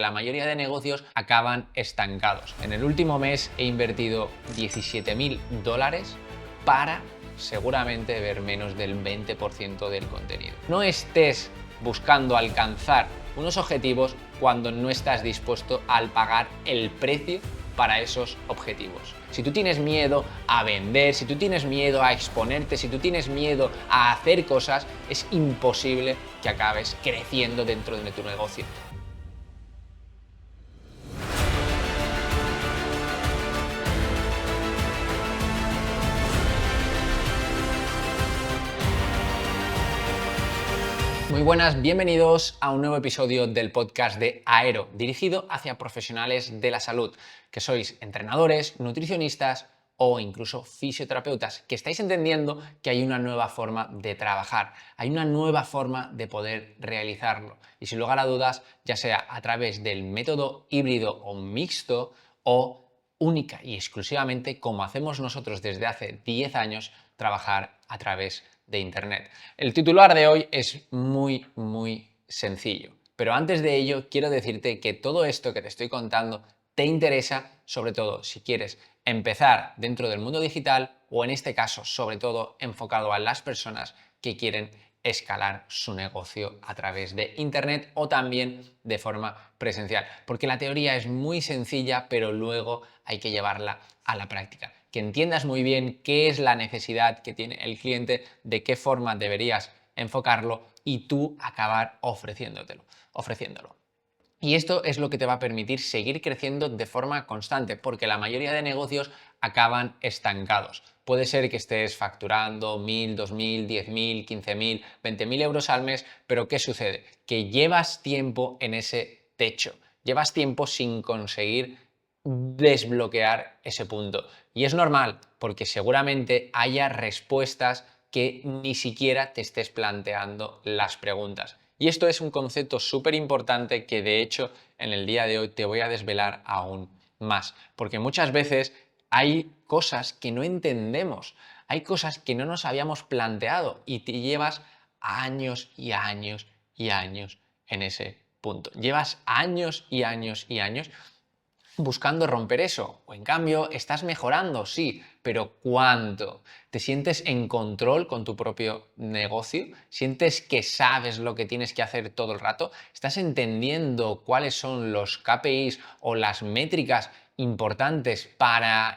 La mayoría de negocios acaban estancados. En el último mes he invertido $17.000 para seguramente ver menos del 20% del contenido. No estés buscando alcanzar unos objetivos cuando no estás dispuesto a pagar el precio para esos objetivos. Si tú tienes miedo a vender, si tú tienes miedo a exponerte, si tú tienes miedo a hacer cosas, es imposible que acabes creciendo dentro de tu negocio. Muy buenas, bienvenidos a un nuevo episodio del podcast de Aero, dirigido hacia profesionales de la salud, que sois entrenadores, nutricionistas o incluso fisioterapeutas, que estáis entendiendo que hay una nueva forma de trabajar, hay una nueva forma de poder realizarlo. Y sin lugar a dudas, ya sea a través del método híbrido o mixto o única y exclusivamente, como hacemos nosotros desde hace 10 años, trabajar a través de Internet. El titular de hoy es muy sencillo, pero antes de ello quiero decirte que todo esto que te estoy contando te interesa, sobre todo si quieres empezar dentro del mundo digital o en este caso, sobre todo enfocado a las personas que quieren escalar su negocio a través de Internet o también de forma presencial. Porque la teoría es muy sencilla, pero luego hay que llevarla a la práctica. Que entiendas muy bien qué es la necesidad que tiene el cliente, de qué forma deberías enfocarlo y tú acabar ofreciéndolo. Y esto es lo que te va a permitir seguir creciendo de forma constante, porque la mayoría de negocios acaban estancados. Puede ser que estés facturando 1.000, 2.000, 10.000, 15.000, 20.000 euros al mes, pero ¿qué sucede? Que llevas tiempo en ese techo, llevas tiempo sin conseguir desbloquear ese punto. Y es normal, porque seguramente haya respuestas que ni siquiera te estés planteando las preguntas. Y esto es un concepto súper importante que de hecho en el día de hoy te voy a desvelar aún más, porque muchas veces hay cosas que no entendemos, hay cosas que no nos habíamos planteado y te llevas años y años y años en ese punto. Llevas años y años y años buscando romper eso. O en cambio, estás mejorando, sí, pero ¿cuánto? ¿Te sientes en control con tu propio negocio? ¿Sientes que sabes lo que tienes que hacer todo el rato? ¿Estás entendiendo cuáles son los KPIs o las métricas importantes para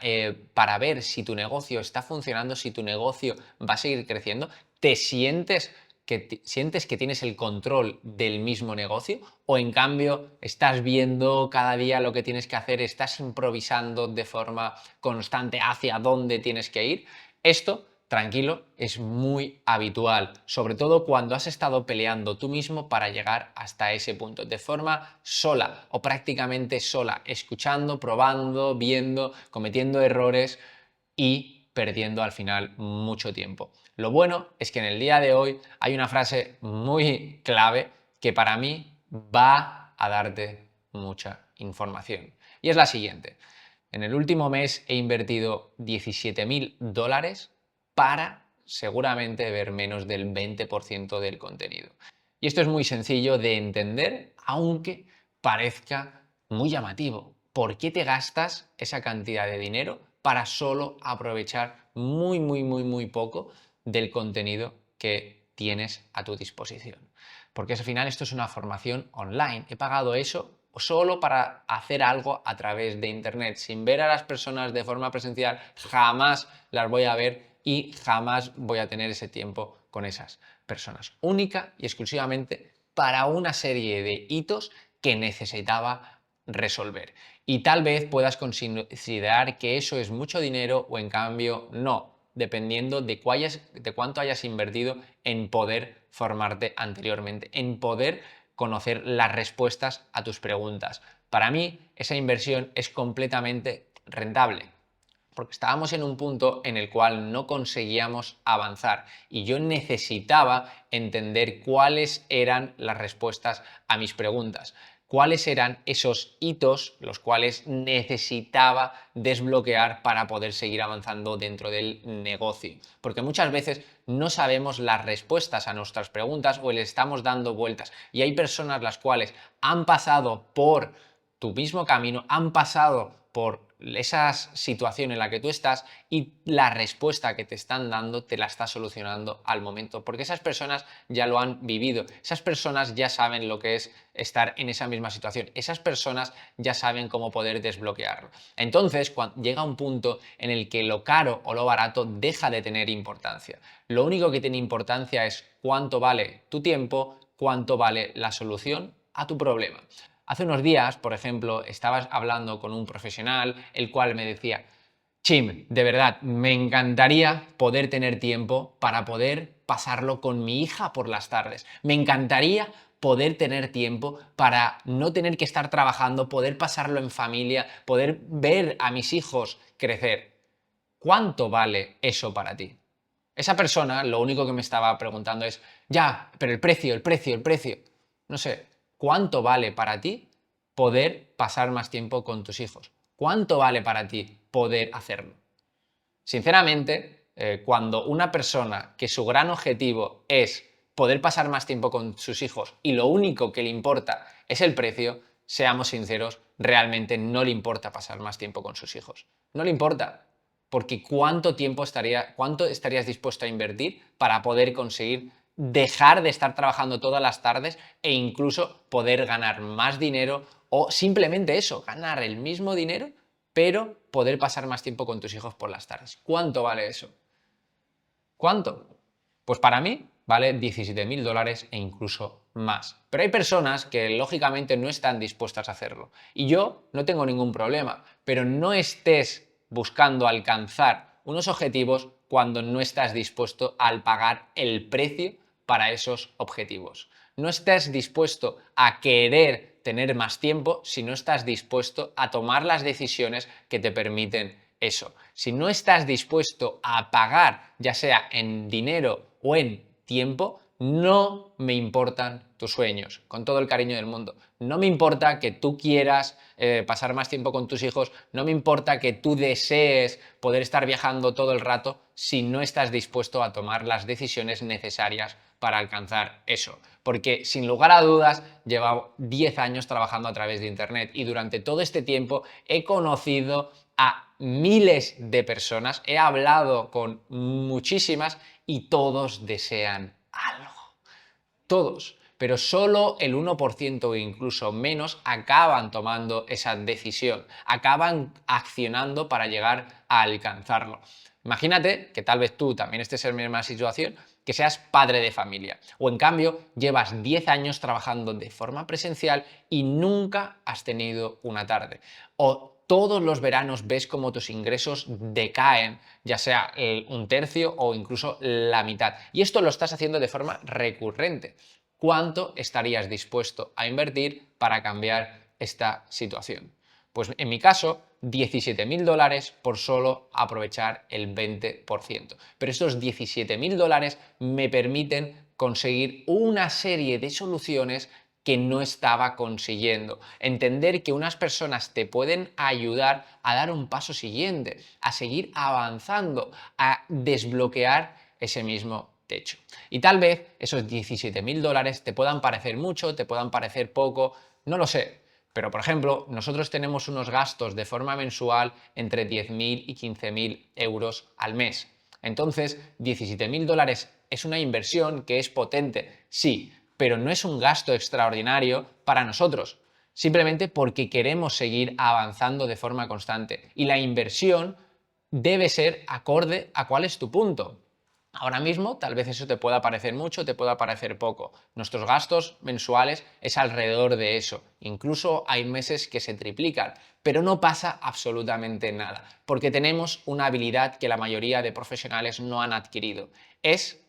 ver si tu negocio está funcionando, si tu negocio va a seguir creciendo? ¿Te sientes que tienes el control del mismo negocio o en cambio estás viendo cada día lo que tienes que hacer, estás improvisando de forma constante hacia dónde tienes que ir? Esto, tranquilo, es muy habitual, sobre todo cuando has estado peleando tú mismo para llegar hasta ese punto, de forma sola o prácticamente sola, escuchando, probando, viendo, cometiendo errores y perdiendo al final mucho tiempo. Lo bueno es que en el día de hoy hay una frase muy clave que para mí va a darte mucha información. Y es la siguiente. En el último mes he invertido $17.000 para seguramente ver menos del 20% del contenido. Y esto es muy sencillo de entender, aunque parezca muy llamativo. ¿Por qué te gastas esa cantidad de dinero para solo aprovechar muy poco del contenido que tienes a tu disposición? Porque al final esto es una formación online. He pagado eso solo para hacer algo a través de Internet. Sin ver a las personas de forma presencial, jamás las voy a ver y jamás voy a tener ese tiempo con esas personas. Única y exclusivamente para una serie de hitos que necesitaba resolver. Y tal vez puedas considerar que eso es mucho dinero o en cambio no, dependiendo de cuánto hayas invertido en poder formarte anteriormente, en poder conocer las respuestas a tus preguntas. Para mí, esa inversión es completamente rentable, porque estábamos en un punto en el cual no conseguíamos avanzar y yo necesitaba entender cuáles eran las respuestas a mis preguntas. cuáles eran esos hitos los cuales necesitaba desbloquear para poder seguir avanzando dentro del negocio. Porque muchas veces no sabemos las respuestas a nuestras preguntas o le estamos dando vueltas. Y hay personas las cuales han pasado por tu mismo camino, han pasado por esa situación en la que tú estás y la respuesta que te están dando te la está solucionando al momento, porque esas personas ya lo han vivido, esas personas ya saben lo que es estar en esa misma situación, esas personas ya saben cómo poder desbloquearlo. Entonces, cuando llega un punto en el que lo caro o lo barato deja de tener importancia. Lo único que tiene importancia es cuánto vale tu tiempo, cuánto vale la solución a tu problema. Hace unos días, por ejemplo, estaba hablando con un profesional, el cual me decía: Chim, de verdad, me encantaría poder tener tiempo para poder pasarlo con mi hija por las tardes. Me encantaría poder tener tiempo para no tener que estar trabajando, poder pasarlo en familia, poder ver a mis hijos crecer. ¿Cuánto vale eso para ti? Esa persona lo único que me estaba preguntando es: ya, pero el precio, el precio, el precio. No sé, ¿cuánto vale para ti poder pasar más tiempo con tus hijos? ¿Cuánto vale para ti poder hacerlo? Sinceramente, cuando una persona que su gran objetivo es poder pasar más tiempo con sus hijos y lo único que le importa es el precio, seamos sinceros, realmente no le importa pasar más tiempo con sus hijos. No le importa, porque cuánto estarías dispuesto a invertir para poder conseguir dejar de estar trabajando todas las tardes e incluso poder ganar más dinero o simplemente eso, ganar el mismo dinero pero poder pasar más tiempo con tus hijos por las tardes. ¿Cuánto vale eso? ¿Cuánto? Pues para mí vale 17.000 dólares e incluso más. Pero hay personas que lógicamente no están dispuestas a hacerlo. Y yo no tengo ningún problema, pero no estés buscando alcanzar unos objetivos cuando no estás dispuesto a pagar el precio para esos objetivos. No estás dispuesto a querer tener más tiempo si no estás dispuesto a tomar las decisiones que te permiten eso. Si no estás dispuesto a pagar, ya sea en dinero o en tiempo, no me importan tus sueños, con todo el cariño del mundo. No me importa que tú quieras pasar más tiempo con tus hijos, no me importa que tú desees poder estar viajando todo el rato si no estás dispuesto a tomar las decisiones necesarias para alcanzar eso. Porque sin lugar a dudas llevo 10 años trabajando a través de Internet y durante todo este tiempo he conocido a miles de personas, he hablado con muchísimas y todos desean algo. Todos. Pero solo el 1% o incluso menos acaban tomando esa decisión, acaban accionando para llegar a alcanzarlo. Imagínate que tal vez tú también estés en la misma situación, que seas padre de familia o en cambio llevas 10 años trabajando de forma presencial y nunca has tenido una tarde. O todos los veranos ves como tus ingresos decaen, ya sea un tercio o incluso la mitad. Y esto lo estás haciendo de forma recurrente. ¿Cuánto estarías dispuesto a invertir para cambiar esta situación? Pues en mi caso, 17.000 dólares por solo aprovechar el 20%. Pero estos 17.000 dólares me permiten conseguir una serie de soluciones que no estaba consiguiendo. Entender que unas personas te pueden ayudar a dar un paso siguiente, a seguir avanzando, a desbloquear ese mismo techo. Y tal vez esos 17.000 dólares te puedan parecer mucho, te puedan parecer poco, no lo sé. Pero, por ejemplo, nosotros tenemos unos gastos de forma mensual entre 10.000 y 15.000 euros al mes. Entonces, 17.000 dólares es una inversión que es potente, sí, pero no es un gasto extraordinario para nosotros, simplemente porque queremos seguir avanzando de forma constante. Y la inversión debe ser acorde a cuál es tu punto. Ahora mismo tal vez eso te pueda parecer mucho, te pueda parecer poco. Nuestros gastos mensuales es alrededor de eso. Incluso hay meses que se triplican, pero no pasa absolutamente nada, porque tenemos una habilidad que la mayoría de profesionales no han adquirido. Es,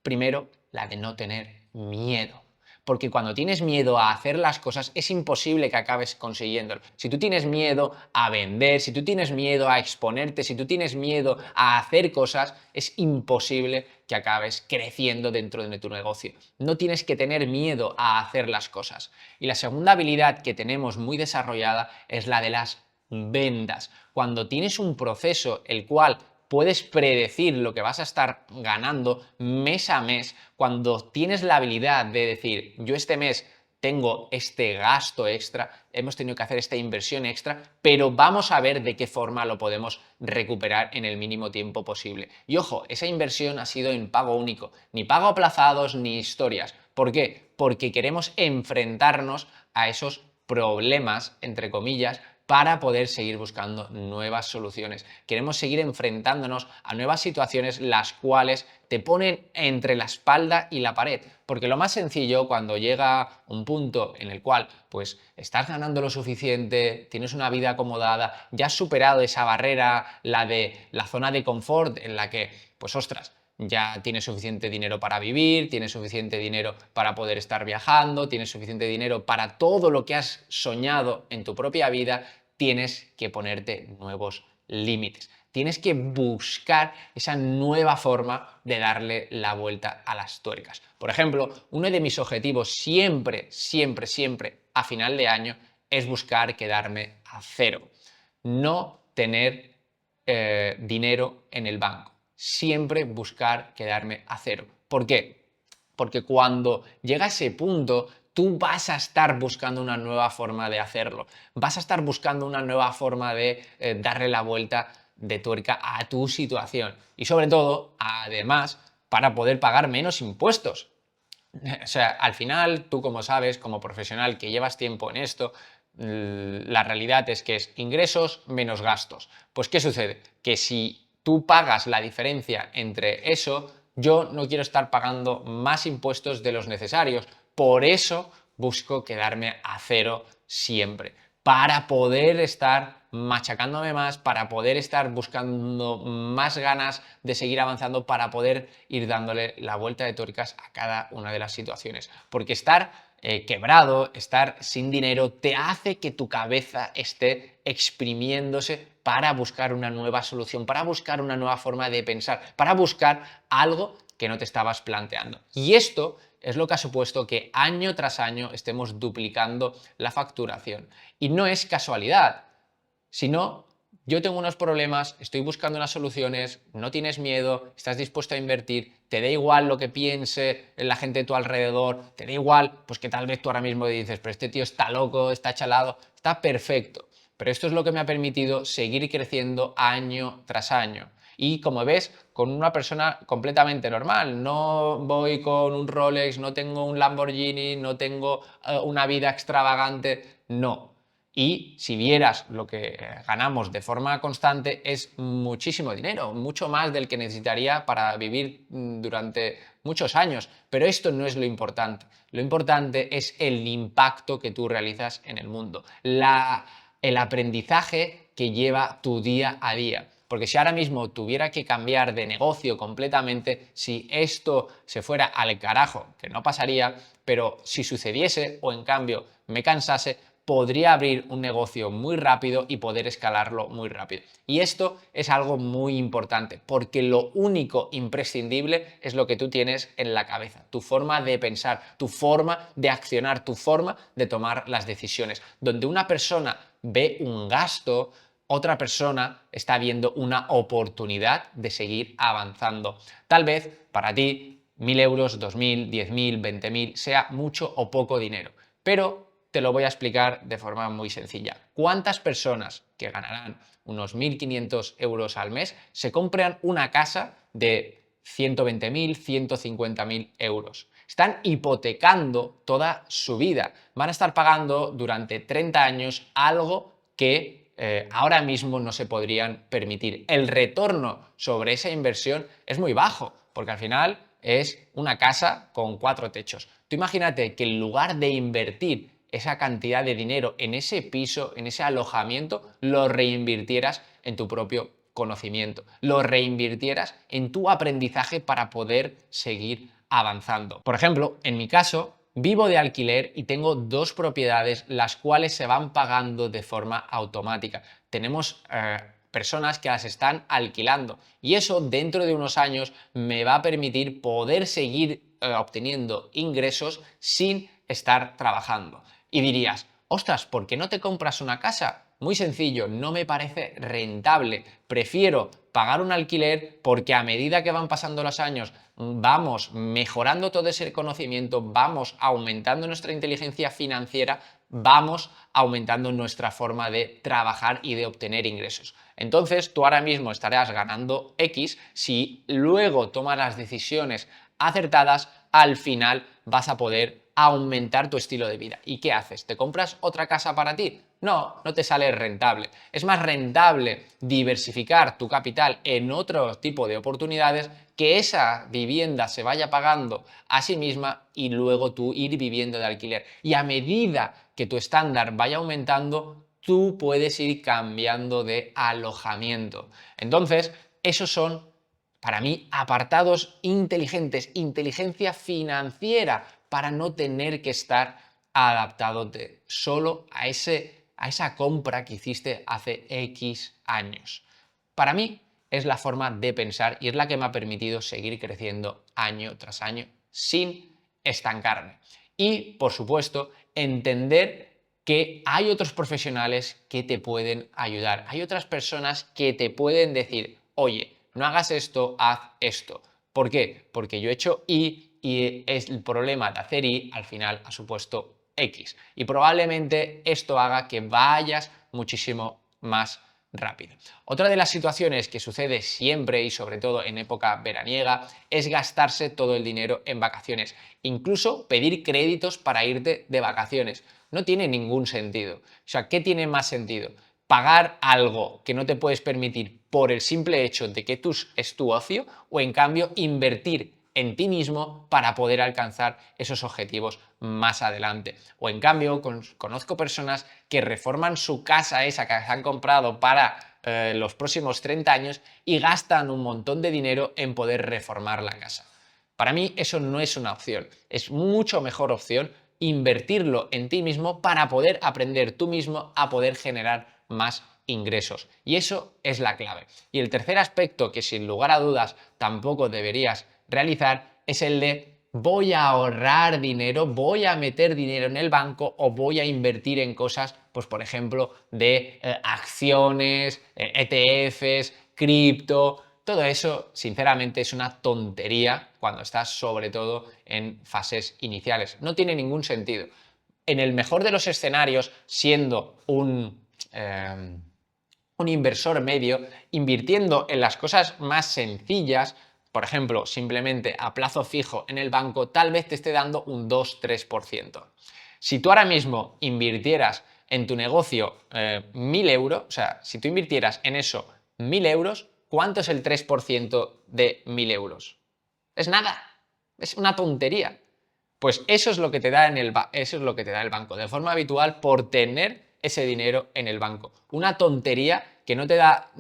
primero, la de no tener miedo. porque cuando tienes miedo a hacer las cosas es imposible que acabes consiguiéndolo. Si tú tienes miedo a vender, si tú tienes miedo a exponerte, si tú tienes miedo a hacer cosas, es imposible que acabes creciendo dentro de tu negocio. No tienes que tener miedo a hacer las cosas. Y la segunda habilidad que tenemos muy desarrollada es la de las ventas. Cuando tienes un proceso el cual puedes predecir lo que vas a estar ganando mes a mes, cuando tienes la habilidad de decir, yo este mes tengo este gasto extra, hemos tenido que hacer esta inversión extra, pero vamos a ver de qué forma lo podemos recuperar en el mínimo tiempo posible. Y ojo, esa inversión ha sido en pago único, ni pago aplazados ni historias. ¿Por qué? Porque queremos enfrentarnos a esos problemas, entre comillas, para poder seguir buscando nuevas soluciones. Queremos seguir enfrentándonos a nuevas situaciones las cuales te ponen entre la espalda y la pared. Porque lo más sencillo, cuando llega un punto en el cual pues estás ganando lo suficiente, tienes una vida acomodada, ya has superado esa barrera, la de la zona de confort en la que, pues ostras, ya tienes suficiente dinero para vivir, tienes suficiente dinero para poder estar viajando, tienes suficiente dinero para todo lo que has soñado en tu propia vida, tienes que ponerte nuevos límites. Tienes que buscar esa nueva forma de darle la vuelta a las tuercas. Por ejemplo, uno de mis objetivos siempre, siempre, siempre a final de año es buscar quedarme a cero. No tener dinero en el banco. Siempre buscar quedarme a cero. ¿Por qué? Porque cuando llega ese punto, tú vas a estar buscando una nueva forma de hacerlo. Vas a estar buscando una nueva forma de darle la vuelta de tuerca a tu situación. Y sobre todo, además, para poder pagar menos impuestos. O sea, al final, tú como sabes, como profesional que llevas tiempo en esto, la realidad es que es ingresos menos gastos. Pues, ¿qué sucede? Que si tú pagas la diferencia entre eso, yo no quiero estar pagando más impuestos de los necesarios. Por eso busco quedarme a cero siempre, para poder estar machacándome más, para poder estar buscando más ganas de seguir avanzando, para poder ir dándole la vuelta de tuercas a cada una de las situaciones. Porque estar quebrado, estar sin dinero, te hace que tu cabeza esté exprimiéndose para buscar una nueva solución, para buscar una nueva forma de pensar, para buscar algo que no te estabas planteando. Y esto es lo que ha supuesto que año tras año estemos duplicando la facturación. Y no es casualidad, sino yo tengo unos problemas, estoy buscando unas soluciones, no tienes miedo, estás dispuesto a invertir, te da igual lo que piense la gente de tu alrededor, te da igual, pues que tal vez tú ahora mismo dices, pero este tío está loco, está chalado, está perfecto. Pero esto es lo que me ha permitido seguir creciendo año tras año. Y como ves, con una persona completamente normal. No voy con un Rolex, no tengo un Lamborghini, no tengo una vida extravagante. No. Y si vieras lo que ganamos de forma constante, es muchísimo dinero, mucho más del que necesitaría para vivir durante muchos años. Pero esto no es lo importante. Lo importante es el impacto que tú realizas en el mundo, el aprendizaje que lleva tu día a día. Porque si ahora mismo tuviera que cambiar de negocio completamente, si esto se fuera al carajo, que no pasaría, pero si sucediese o en cambio me cansase, podría abrir un negocio muy rápido y poder escalarlo muy rápido. Y esto es algo muy importante, porque lo único imprescindible es lo que tú tienes en la cabeza, tu forma de pensar, tu forma de accionar, tu forma de tomar las decisiones. Donde una persona ve un gasto, otra persona está viendo una oportunidad de seguir avanzando. Tal vez para ti 1.000 euros, 2.000, 10.000, 20.000 sea mucho o poco dinero, pero te lo voy a explicar de forma muy sencilla. ¿Cuántas personas que ganarán unos 1.500 euros al mes se compran una casa de 120.000, 150.000 euros? Están hipotecando toda su vida. Van a estar pagando durante 30 años algo que ahora mismo no se podrían permitir. El retorno sobre esa inversión es muy bajo, porque al final es una casa con 4 techos. Tú imagínate que en lugar de invertir esa cantidad de dinero en ese piso, en ese alojamiento, lo reinvirtieras en tu propio conocimiento, lo reinvirtieras en tu aprendizaje para poder seguir avanzando. Por ejemplo, en mi caso, vivo de alquiler y tengo 2 propiedades, las cuales se van pagando de forma automática. Tenemos personas que las están alquilando y eso dentro de unos años me va a permitir poder seguir obteniendo ingresos sin estar trabajando. Y dirías, ostras, ¿por qué no te compras una casa? Muy sencillo, no me parece rentable. Prefiero pagar un alquiler porque a medida que van pasando los años vamos mejorando todo ese conocimiento, vamos aumentando nuestra inteligencia financiera, vamos aumentando nuestra forma de trabajar y de obtener ingresos. Entonces, tú ahora mismo estarás ganando X, si luego tomas las decisiones acertadas, al final vas a poder aumentar tu estilo de vida. ¿Y qué haces? ¿Te compras otra casa para ti? No, no te sale rentable. Es más rentable diversificar tu capital en otro tipo de oportunidades, que esa vivienda se vaya pagando a sí misma y luego tú ir viviendo de alquiler. Y a medida que tu estándar vaya aumentando, tú puedes ir cambiando de alojamiento. Entonces, esos son, para mí, apartados inteligentes, inteligencia financiera, para no tener que estar adaptado solo a esa compra que hiciste hace X años. Para mí es la forma de pensar y es la que me ha permitido seguir creciendo año tras año sin estancarme. Y, por supuesto, entender que hay otros profesionales que te pueden ayudar. Hay otras personas que te pueden decir, oye, no hagas esto, haz esto. ¿Por qué? Porque yo he hecho y es el problema de hacer Y al final ha supuesto X. Y probablemente esto haga que vayas muchísimo más rápido. Otra de las situaciones que sucede siempre y sobre todo en época veraniega es gastarse todo el dinero en vacaciones. Incluso pedir créditos para irte de vacaciones. No tiene ningún sentido. O sea, ¿qué tiene más sentido? Pagar algo que no te puedes permitir por el simple hecho de que es tu ocio, o en cambio invertir en ti mismo para poder alcanzar esos objetivos más adelante. O en cambio, conozco personas que reforman su casa esa que se han comprado para los próximos 30 años y gastan un montón de dinero en poder reformar la casa. Para mí eso no es una opción, es mucho mejor opción invertirlo en ti mismo para poder aprender tú mismo a poder generar más ingresos. Y eso es la clave. Y el tercer aspecto que sin lugar a dudas tampoco deberías realizar es el de voy a ahorrar dinero, voy a meter dinero en el banco o voy a invertir en cosas, pues por ejemplo, de acciones, ETFs, cripto. Todo eso, sinceramente, es una tontería cuando estás sobre todo en fases iniciales. No tiene ningún sentido. En el mejor de los escenarios, siendo un inversor medio, invirtiendo en las cosas más sencillas, por ejemplo, simplemente a plazo fijo en el banco, tal vez te esté dando un 2-3%. Si tú ahora mismo invirtieras en tu negocio 1.000 euros, o sea, si tú invirtieras en eso 1.000 euros, ¿cuánto es el 3% de 1.000 euros? Es nada, es una tontería. Pues eso es lo que te da eso es lo que te da el banco, de forma habitual, por tener ese dinero en el banco. Una tontería que no te da,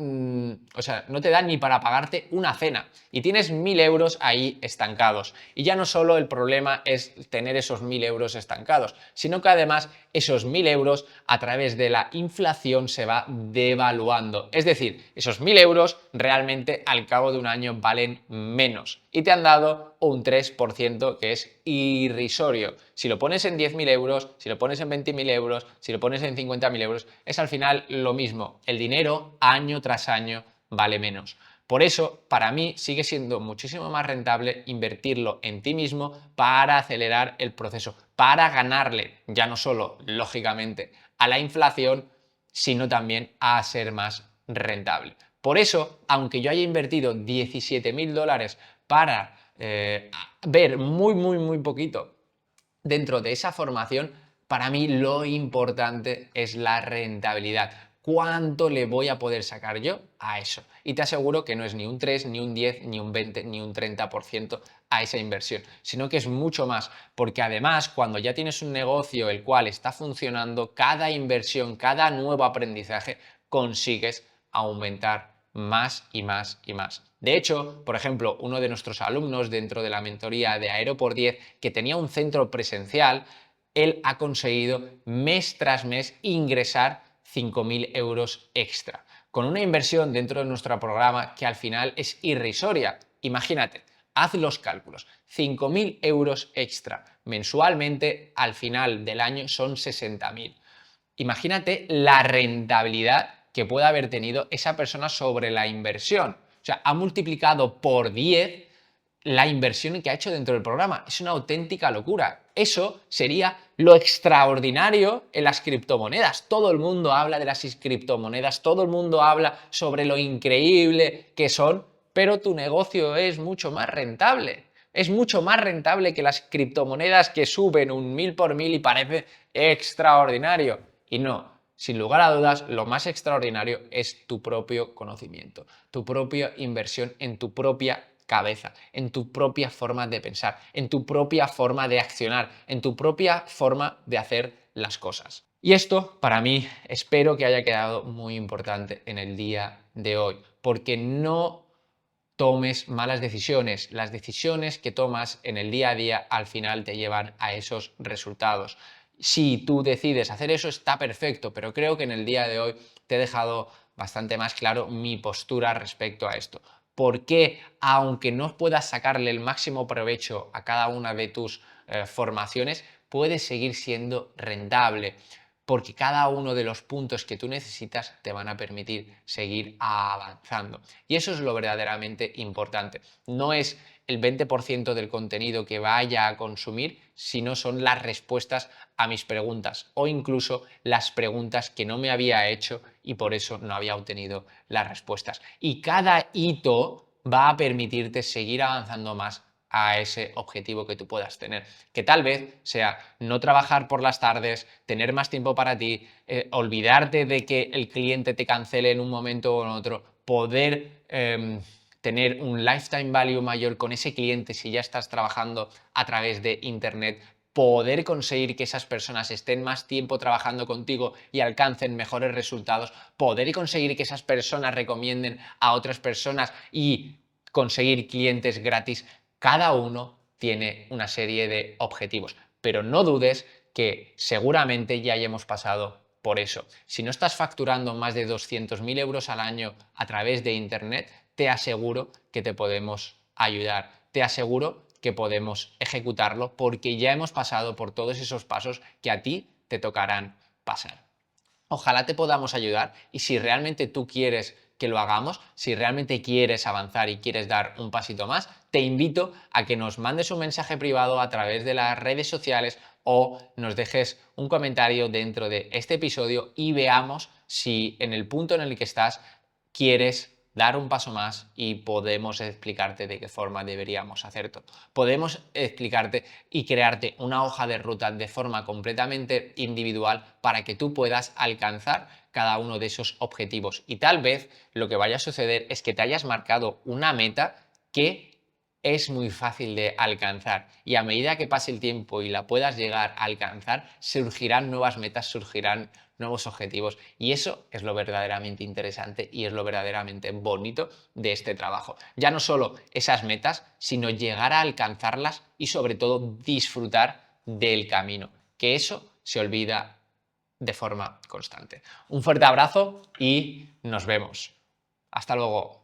o sea, no te da ni para pagarte una cena. Y tienes 1.000 euros ahí estancados. Y ya no solo el problema es tener esos 1.000 euros estancados, sino que además esos 1.000 euros a través de la inflación se va devaluando. Es decir, esos 1.000 euros realmente al cabo de un año valen menos. Y te han dado un 3% que es irrisorio. Si lo pones en 10.000 euros, si lo pones en 20.000 euros, si lo pones en 50.000 euros, es al final lo mismo. El dinero año tras año vale menos. Por eso, para mí, sigue siendo muchísimo más rentable invertirlo en ti mismo para acelerar el proceso, para ganarle, ya no solo, lógicamente, a la inflación, sino también a ser más rentable. Por eso, aunque yo haya invertido 17.000 dólares para ver muy poquito dentro de esa formación, para mí lo importante es la rentabilidad. ¿Cuánto le voy a poder sacar yo a eso? Y te aseguro que no es ni un 3, ni un 10, ni un 20, ni un 30% a esa inversión, sino que es mucho más, porque además cuando ya tienes un negocio el cual está funcionando, cada inversión, cada nuevo aprendizaje, consigues aumentar más y más y más. De hecho, por ejemplo, uno de nuestros alumnos dentro de la mentoría de Aero por 10, que tenía un centro presencial, él ha conseguido mes tras mes ingresar 5.000 euros extra, con una inversión dentro de nuestro programa que al final es irrisoria. Imagínate, haz los cálculos, 5.000 euros extra mensualmente al final del año son 60.000. Imagínate la rentabilidad que puede haber tenido esa persona sobre la inversión. O sea, ha multiplicado por 10 la inversión que ha hecho dentro del programa. Es una auténtica locura. Eso sería lo extraordinario en las criptomonedas. Todo el mundo habla de las criptomonedas, todo el mundo habla sobre lo increíble que son, pero tu negocio es mucho más rentable. Es mucho más rentable que las criptomonedas que suben un 1000 por 1000 y parece extraordinario. Y no, sin lugar a dudas, lo más extraordinario es tu propio conocimiento, tu propia inversión en tu propia cabeza, en tu propia forma de pensar, en tu propia forma de accionar, en tu propia forma de hacer las cosas. Y esto, para mí, espero que haya quedado muy importante en el día de hoy, porque no tomes malas decisiones. Las decisiones que tomas en el día a día al final te llevan a esos resultados. Si tú decides hacer eso está perfecto, pero creo que en el día de hoy te he dejado bastante más claro mi postura respecto a esto. Porque aunque no puedas sacarle el máximo provecho a cada una de tus formaciones, puedes seguir siendo rentable porque cada uno de los puntos que tú necesitas te van a permitir seguir avanzando. Y eso es lo verdaderamente importante. No es el 20% del contenido que vaya a consumir, sino son las respuestas a mis preguntas o incluso las preguntas que no me había hecho y por eso no había obtenido las respuestas. Y cada hito va a permitirte seguir avanzando más a ese objetivo que tú puedas tener, que tal vez sea no trabajar por las tardes, tener más tiempo para ti, olvidarte de que el cliente te cancele en un momento o en otro, poder tener un lifetime value mayor con ese cliente si ya estás trabajando a través de internet, poder conseguir que esas personas estén más tiempo trabajando contigo y alcancen mejores resultados, poder conseguir que esas personas recomienden a otras personas y conseguir clientes gratis. Cada uno tiene una serie de objetivos, pero no dudes que seguramente ya hayamos pasado por eso. Si no estás facturando más de 200.000 euros al año a través de Internet, te aseguro que te podemos ayudar. Te aseguro que podemos ejecutarlo porque ya hemos pasado por todos esos pasos que a ti te tocarán pasar. Ojalá te podamos ayudar y si realmente tú quieres que lo hagamos, si realmente quieres avanzar y quieres dar un pasito más, te invito a que nos mandes un mensaje privado a través de las redes sociales o nos dejes un comentario dentro de este episodio y veamos si en el punto en el que estás quieres dar un paso más y podemos explicarte de qué forma deberíamos hacerlo. Podemos explicarte y crearte una hoja de ruta de forma completamente individual para que tú puedas alcanzar cada uno de esos objetivos. Y tal vez lo que vaya a suceder es que te hayas marcado una meta que es muy fácil de alcanzar y a medida que pase el tiempo y la puedas llegar a alcanzar, surgirán nuevas metas, surgirán nuevos objetivos y eso es lo verdaderamente interesante y es lo verdaderamente bonito de este trabajo. Ya no solo esas metas, sino llegar a alcanzarlas y sobre todo disfrutar del camino, que eso se olvida de forma constante. Un fuerte abrazo y nos vemos. Hasta luego.